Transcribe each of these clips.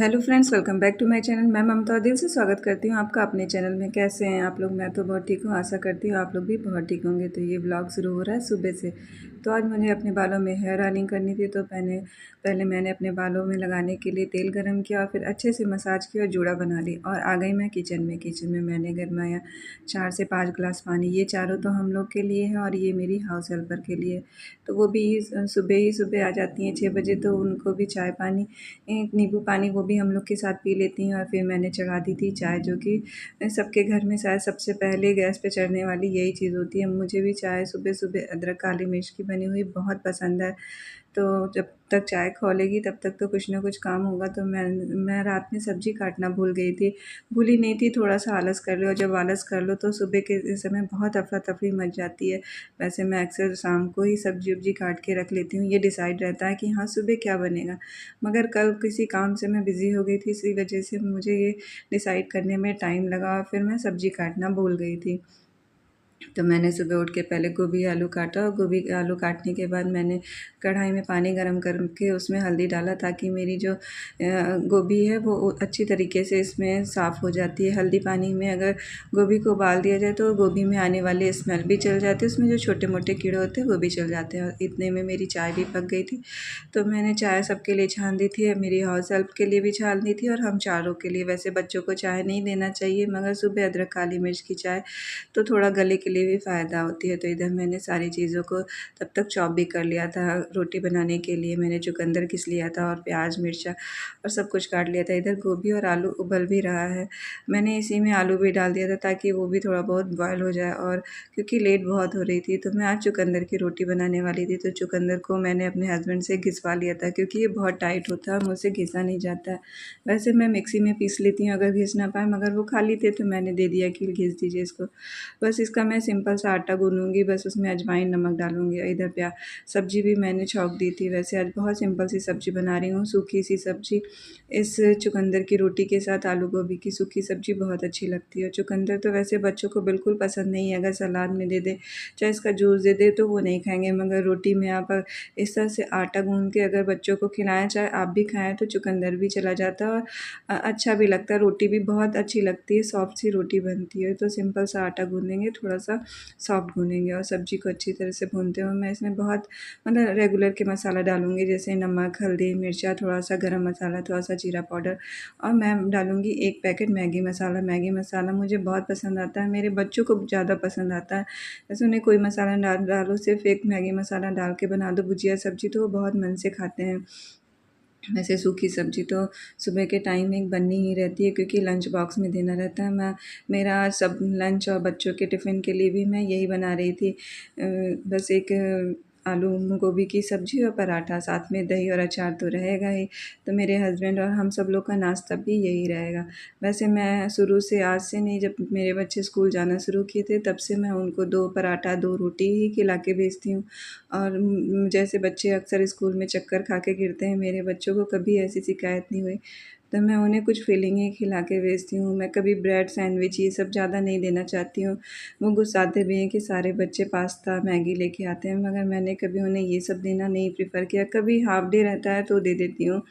Hello friends, welcome back to my channel. मैं ममता दिल से स्वागत करती हूँ आपका अपने चैनल में। कैसे हैं आप लोग? मैं तो बहुत ठीक हूँ। आशा करती हूँ आप लोग भी बहुत ठीक होंगे। तो ये व्लॉग शुरू हो रहा है सुबह से। तो आज मुझे अपने बालों में हेयर ऑयलिंग करनी थी, तो पहले पहले मैंने अपने बालों में लगाने के लिए तेल गरम किया और फिर अच्छे से मसाज किया और जूड़ा बना ली। और आ गई मैं किचन में मैंने गरमाया 4 से 5 ग्लास पानी। ये चारों तो हम लोग के लिए है और ये मेरी हाउस हेल्पर के लिए। तो वो भी सुबह ही सुबह आ जाती हैं 6 बजे, तो उनको भी चाय पानी, एक नींबू पानी वो भी हम लोग के साथ पी लेती हैं। और फिर मैंने चढ़ा दी थी चाय, जो कि सबके घर में शायद सबसे पहले गैस पे चढ़ने वाली यही चीज़ होती है। मुझे भी चाय सुबह सुबह अदरक काली मिर्च की बनी हुई बहुत पसंद है। तो जब तक चाय खौलेगी तब तक तो कुछ ना कुछ काम होगा। तो मैं रात में सब्ज़ी काटना भूल गई थी। भूली नहीं थी, थोड़ा-सा आलस कर लिया, और जब आलस कर लो तो सुबह के समय बहुत अफ़रा-तफ़री मच जाती है। वैसे मैं अक्सर शाम को ही सब्ज़ी-वब्ज़ी काट के रख लेती हूँ। ये डिसाइड रहता है कि हाँ, सुबह क्या बनेगा। मगर कल किसी काम से मैं बिज़ी हो गई थी, इसी वजह से मुझे ये डिसाइड करने में टाइम लगा और फिर मैं सब्ज़ी काटना भूल गई थी। तो मैंने सुबह उठ के पहले गोभी आलू काटा, और गोभी आलू काटने के बाद मैंने कढ़ाई में पानी गरम करके उसमें हल्दी डाला, ताकि मेरी जो गोभी है वो अच्छी तरीके से इसमें साफ़ हो जाती है। हल्दी पानी में अगर गोभी को उबाल दिया जाए तो गोभी में आने वाली स्मेल भी चल जाती है, उसमें जो छोटे-मोटे कीड़े होते हैं वो भी चल जाते हैं। और इतने में मेरी चाय भी पक गई थी। तो मैंने चाय सबके लिए छान दी थी, मेरी हाउस हेल्प के लिए भी छान दी थी और हम चारों के लिए। वैसे बच्चों को चाय नहीं देना चाहिए, मगर सुबह अदरक काली मिर्च की चाय तो थोड़ा गले के लिए भी फ़ायदा होती है। तो इधर मैंने सारी चीज़ों को तब तक चॉप भी कर लिया था। रोटी बनाने के लिए मैंने चुकंदर घिस लिया था और प्याज, मिर्चा और सब कुछ काट लिया था। इधर गोभी और आलू उबल भी रहा है। मैंने इसी में आलू भी डाल दिया था, ताकि वो भी थोड़ा बहुत बॉयल हो जाए। और क्योंकि लेट बहुत हो रही थी, तो मैं आज चुकंदर की रोटी बनाने वाली थी। तो चुकंदर को मैंने अपने हस्बैंड से घिसवा लिया था, क्योंकि ये बहुत टाइट होता है और मुझसे घिसा नहीं जाता है। वैसे मैं मिक्सी में पीस लेती हूँ अगर घिस ना पाए, मगर वो खाली थे तो मैंने दे दिया कि घिस दीजिए इसको। बस इसका मैं सिंपल सा आटा गूँथूँगी, बस उसमें अजवाइन, नमक डालूँगी। इधर सब्ज़ी भी मैंने छौंक दी थी। वैसे आज बहुत सिंपल सी सब्ज़ी बना रही हूँ, सूखी सी सब्ज़ी। इस चुकंदर की रोटी के साथ आलू गोभी की सूखी सब्ज़ी बहुत अच्छी लगती है। चुकंदर तो वैसे बच्चों को बिल्कुल पसंद नहीं है, अगर सलाद में दे दें, चाहे इसका जूस दे दें तो वो नहीं खाएँगे। मगर रोटी में आप इस तरह से आटा गूँथ के अगर बच्चों को खिलाएँ, चाहे आप भी खाएँ, तो चुकंदर भी चला जाता है और अच्छा भी लगता है। रोटी भी बहुत अच्छी लगती है, सॉफ्ट सी रोटी बनती है। तो सिंपल सा आटा गूँथेंगे, थोड़ा-सा सॉफ्ट गूँथेंगे और सब्ज़ी को अच्छी तरह से भूनते हुए मैं इसमें बहुत मतलब रेगुलर के मसाला डालूँगी, जैसे नमक, हल्दी, मिर्चा, थोड़ा-सा गरम मसाला, थोड़ा-सा जीरा पाउडर, और मैं डालूँगी 1 पैकेट मैगी मसाला। मैगी मसाला मुझे बहुत पसंद आता है, मेरे बच्चों को ज़्यादा पसंद आता है। जैसे उन्हें कोई मसाला ना डालो, सिर्फ़ एक मैगी मसाला डाल के बना दो भुजिया, सब्ज़ी, तो वो बहुत मन से खाते हैं। वैसे सूखी सब्ज़ी तो सुबह के टाइम एक बननी ही रहती है, क्योंकि लंच बॉक्स में देना रहता है। मेरा सब लंच और बच्चों के टिफ़िन के लिए भी मैं यही बना रही थी। बस एक आलू गोभी की सब्ज़ी और पराठा, साथ में दही और अचार तो रहेगा ही। तो मेरे हस्बैंड और हम सब लोग का नाश्ता भी यही रहेगा। वैसे मैं शुरू से, आज से नहीं, जब मेरे बच्चे स्कूल जाना शुरू किए थे तब से मैं उनको 2 पराठा, 2 रोटी ही खिला के भेजती हूँ। और जैसे बच्चे अक्सर स्कूल में चक्कर खा के गिरते हैं, मेरे बच्चों को कभी ऐसी शिकायत नहीं हुई। तो मैं उन्हें कुछ फ़िलिंग ही खिला के भेजती हूँ। मैं कभी ब्रेड सैंडविच ये सब ज़्यादा नहीं देना चाहती हूँ। वो गुस्साते भी हैं कि सारे बच्चे पास्ता, मैगी लेके आते हैं, मगर मैंने कभी उन्हें ये सब देना नहीं प्रेफ़र किया। कभी हाफ़ डे रहता है तो दे देती हूँ,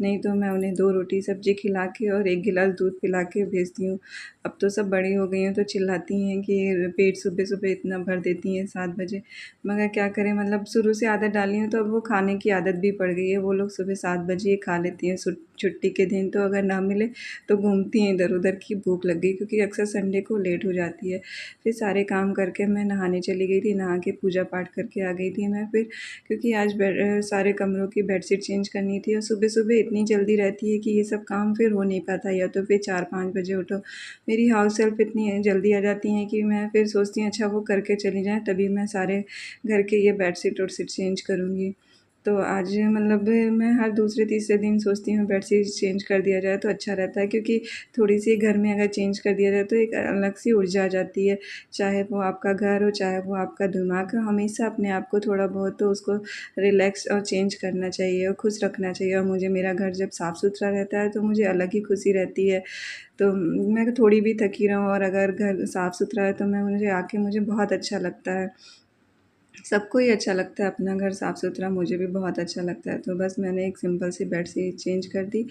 नहीं तो मैं उन्हें 2 रोटी सब्ज़ी खिला के और 1 गिलास दूध पिला के भेजती हूँ। अब तो सब बड़ी हो गई हैं, तो चिल्लाती हैं कि पेट सुबह-सुबह इतना भर देती हैं 7 बजे। मगर क्या करें, मतलब शुरू से आदत डाली है तो अब वो खाने की आदत भी पड़ गई है। वो लोग सुबह 7 बजे ही खा लेती हैं। छुट्टी के दिन तो अगर ना मिले तो घूमती हैं इधर-उधर कि भूख लग गई, क्योंकि अक्सर संडे को लेट हो जाती है। फिर सारे काम करके मैं नहाने चली गई थी, नहा के पूजा पाठ करके आ गई थी मैं फिर, क्योंकि आज सारे कमरों की बेडशीट चेंज करनी थी और सुबह-सुबह इतनी जल्दी रहती है कि ये सब काम फिर हो नहीं पाता, या तो फिर 4-5 बजे उठो। मेरी हाउस हेल्प इतनी जल्दी आ जाती हैं कि मैं फिर सोचती हूँ अच्छा वो करके चली जाएँ, तभी मैं सारे घर के ये बेडशीट वेडशीट चेंज करूँगी। तो आज मतलब मैं हर दूसरे तीसरे दिन सोचती हूँ बेडशीट चेंज कर दिया जाए तो अच्छा रहता है, क्योंकि थोड़ी-सी घर में अगर चेंज कर दिया जाए तो एक अलग-सी ऊर्जा आ जाती है। चाहे वो आपका घर हो, चाहे वो आपका दिमाग हो, हमेशा अपने आप को थोड़ा बहुत तो उसको रिलैक्स और चेंज करना चाहिए और खुश रखना चाहिए। और मुझे मेरा घर जब साफ़-सुथरा रहता है तो मुझे अलग ही खुशी रहती है। तो मैं थोड़ी भी थकी रहूँ और अगर घर साफ़-सुथरा है तो मुझे बहुत अच्छा लगता है। सबको ही अच्छा लगता है अपना घर साफ़-सुथरा, मुझे भी बहुत अच्छा लगता है। तो बस मैंने एक सिंपल सी बेडशीट चेंज कर दी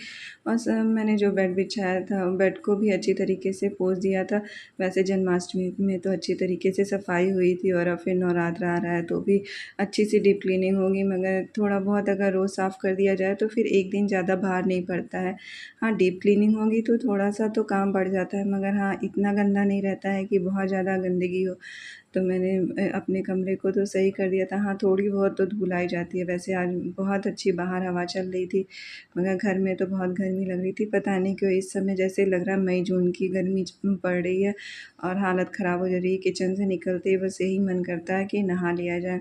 और मैंने जो बेड बिछाया था, बेड को भी अच्छी तरीके से पोंछ दिया था। वैसे जन्माष्टमी में तो अच्छी तरीके से सफाई हुई थी और अब फिर नवरात्र आ रहा है तो भी अच्छी सी डीप क्लीनिंग होगी, मगर थोड़ा बहुत अगर रोज़ साफ़ कर दिया जाए तो फिर एक दिन ज़्यादा भार नहीं पड़ता है। हाँ, डीप क्लीनिंग होगी तो थोड़ा-सा तो काम बढ़ जाता है, मगर हाँ, इतना गंदा नहीं रहता है कि बहुत ज़्यादा गंदगी हो। तो मैंने अपने कमरे को तो सही कर दिया था। हाँ, थोड़ी बहुत तो धूल आ ही जाती है। वैसे आज बहुत अच्छी बाहर हवा चल रही थी, मगर घर में तो बहुत गर्मी लग रही थी। पता नहीं क्यों इस समय जैसे लग रहा है मई-जून की गर्मी पड़ रही है और हालत ख़राब हो जा रही है। किचन से निकलते ही बस यही मन करता है कि नहा लिया जाए।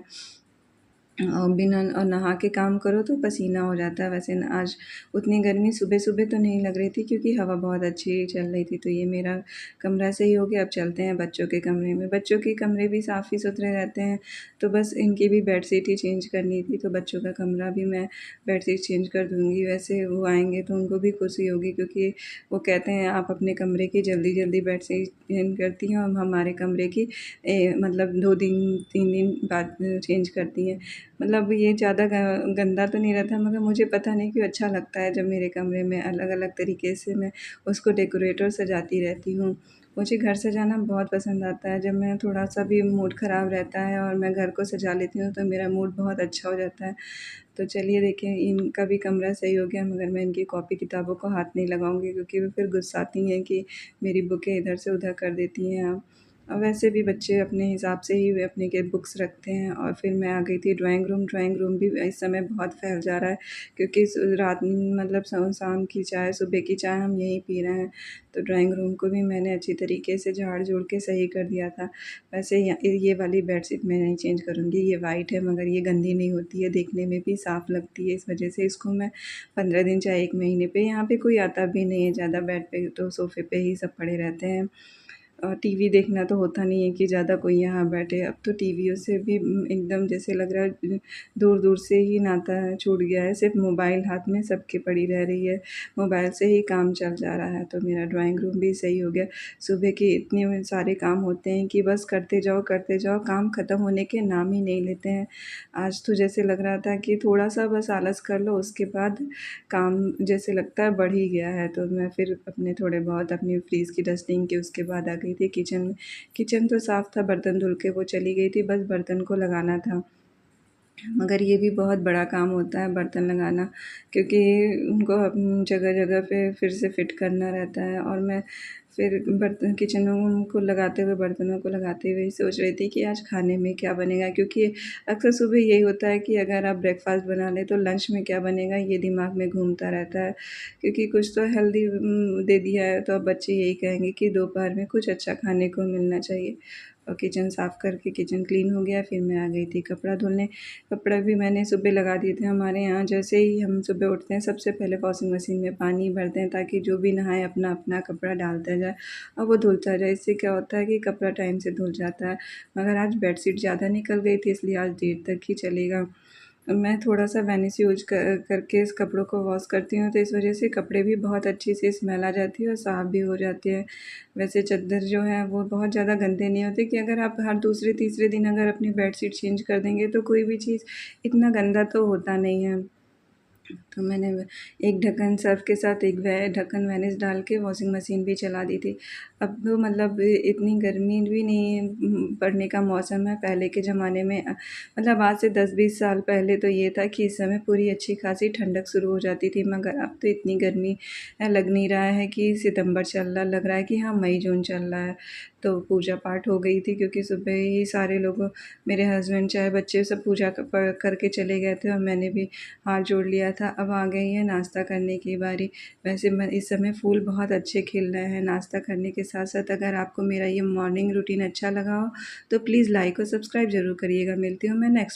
बिना नहा के काम करो तो पसीना हो जाता है। वैसे न आज उतनी गर्मी सुबह-सुबह तो नहीं लग रही थी क्योंकि हवा बहुत अच्छी चल रही थी। तो ये मेरा कमरा सही हो गया, अब चलते हैं बच्चों के कमरे में। बच्चों के कमरे भी साफ़ ही सुथरे रहते हैं, तो बस इनकी भी बेडशीट ही चेंज करनी थी, तो बच्चों का कमरा भी मैं बेडशीट चेंज कर दूँगी। वैसे वो आएँगे तो उनको भी खुशी होगी क्योंकि वो कहते हैं आप अपने कमरे की जल्दी-जल्दी बेडशीट चेंज करती हैं और हमारे कमरे की मतलब 2 दिन 3 दिन बाद चेंज करती हैं। मतलब ये ज़्यादा गंदा तो नहीं रहता, मगर मुझे पता नहीं क्यों अच्छा लगता है जब मेरे कमरे में अलग-अलग तरीके से मैं उसको डेकोरेट और सजाती रहती हूँ। मुझे घर सजाना बहुत पसंद आता है, जब मैं थोड़ा-सा भी मूड ख़राब रहता है और मैं घर को सजा लेती हूँ तो मेरा मूड बहुत अच्छा हो जाता है। तो चलिए देखिए इनका भी कमरा सही हो गया, मगर मैं इनकी कॉपी किताबों को हाथ नहीं लगाऊँगी क्योंकि वो फिर गुस्साती हैं कि मेरी बुकें इधर से उधर कर देती हैं आप। और वैसे भी बच्चे अपने हिसाब से ही वे अपने के बुक्स रखते हैं। और फिर मैं आ गई थी ड्राइंग रूम भी इस समय बहुत फैल जा रहा है क्योंकि रात मतलब शाम की चाय सुबह की चाय हम यहीं पी रहे हैं। तो ड्राइंग रूम को भी मैंने अच्छी तरीके से झाड़-झूड़ के सही कर दिया था। वैसे ये वाली बेडशीट मैं नहीं चेंज करूँगी, ये वाइट है मगर ये गंदी नहीं होती है, देखने में भी साफ़ लगती है, इस वजह से इसको मैं 15 दिन चाहे 1 महीने पे, यहाँ पे कोई आता भी नहीं है ज़्यादा बेड पे, तो सोफ़े पे ही सब पड़े रहते हैं। टीवी देखना तो होता नहीं है कि ज़्यादा कोई यहाँ बैठे। अब तो टीवियों से भी एकदम जैसे लग रहा है दूर-दूर से ही नाता छूट गया है, सिर्फ़ मोबाइल हाथ में सबके पड़ी रह रही है, मोबाइल से ही काम चल जा रहा है। तो मेरा ड्राइंग रूम भी सही हो गया। सुबह के इतने सारे काम होते हैं कि बस करते जाओ, काम ख़त्म होने के नाम ही नहीं लेते हैं। आज तो जैसे लग रहा था कि थोड़ा-सा बस आलस कर लो, उसके बाद काम जैसे लगता है बढ़ ही गया है। तो मैं फिर अपने थोड़े बहुत अपनी फ्रिज की डस्टिंग की उसके बाद आ गई थी किचन में। किचन तो साफ़ था, बर्तन धुल के वो चली गई थी, बस बर्तन को लगाना था। मगर ये भी बहुत बड़ा काम होता है बर्तन लगाना, क्योंकि उनको जगह-जगह पे फिर से फ़िट करना रहता है। और मैं फिर बर्तन किचनों को लगाते हुए, बर्तनों को लगाते हुए सोच रही थी कि आज खाने में क्या बनेगा? क्योंकि अक्सर सुबह यही होता है कि अगर आप ब्रेकफ़ास्ट बना लें तो लंच में क्या बनेगा ये दिमाग में घूमता रहता है। क्योंकि कुछ तो हेल्दी दे दिया है तो अब बच्चे यही कहेंगे कि दोपहर में कुछ अच्छा खाने को मिलना चाहिए। और किचन साफ़ करके किचन क्लीन हो गया, फिर मैं आ गई थी कपड़ा धुलने। कपड़े भी मैंने सुबह लगा दिए थे। हमारे यहाँ जैसे ही हम सुबह उठते हैं सबसे पहले वॉशिंग मशीन में पानी भरते हैं ताकि जो भी नहाए अपना-अपना कपड़ा डालता जाए और वो धुलता जाए। इससे क्या होता है कि कपड़ा टाइम से धुल जाता है। मगर आज बेडशीट ज़्यादा निकल गई थी इसलिए आज देर तक ही चलेगा। मैं थोड़ा-सा वैनिस यूज़ करके इस कपड़ों को वॉश करती हूँ, तो इस वज़ह से कपड़े भी बहुत अच्छी सी स्मेल आ जाती है और साफ़ भी हो जाते हैं। वैसे चद्दर जो है वो बहुत ज़्यादा गंदे नहीं होते कि अगर आप हर दूसरे-तीसरे दिन अगर अपनी बेडशीट चेंज कर देंगे तो कोई भी चीज़ इतना गंदा तो होता नहीं है। तो मैंने एक ढक्कन सर्फ़ के साथ एक ढक्कन वैनिस डाल के वॉशिंग मशीन भी चला दी थी। अब तो मतलब इतनी गर्मी भी नहीं है, पड़ने का मौसम है। पहले के ज़माने में मतलब आज से 10-20 साल पहले तो ये था कि इस समय पूरी अच्छी खासी ठंडक शुरू हो जाती थी, मगर अब तो इतनी गर्मी लग नहीं रहा है कि सितंबर चल रहा, लग रहा है कि हाँ मई-जून चल रहा है। तो पूजा पाठ हो गई थी क्योंकि सुबह ही सारे लोग, मेरे हस्बैंड चाहे बच्चे सब पूजा करके चले गए थे और मैंने भी हाथ जोड़ लिया था। अब आ गई है नाश्ता करने की बारी। वैसे मैं इस समय फूल बहुत अच्छे खिल रहे हैं। नाश्ता करने के साथ-साथ अगर आपको मेरा ये मॉर्निंग रूटीन अच्छा लगा हो, तो प्लीज़ लाइक और सब्सक्राइब ज़रूर करिएगा। मिलती हूँ मैं नेक्स्ट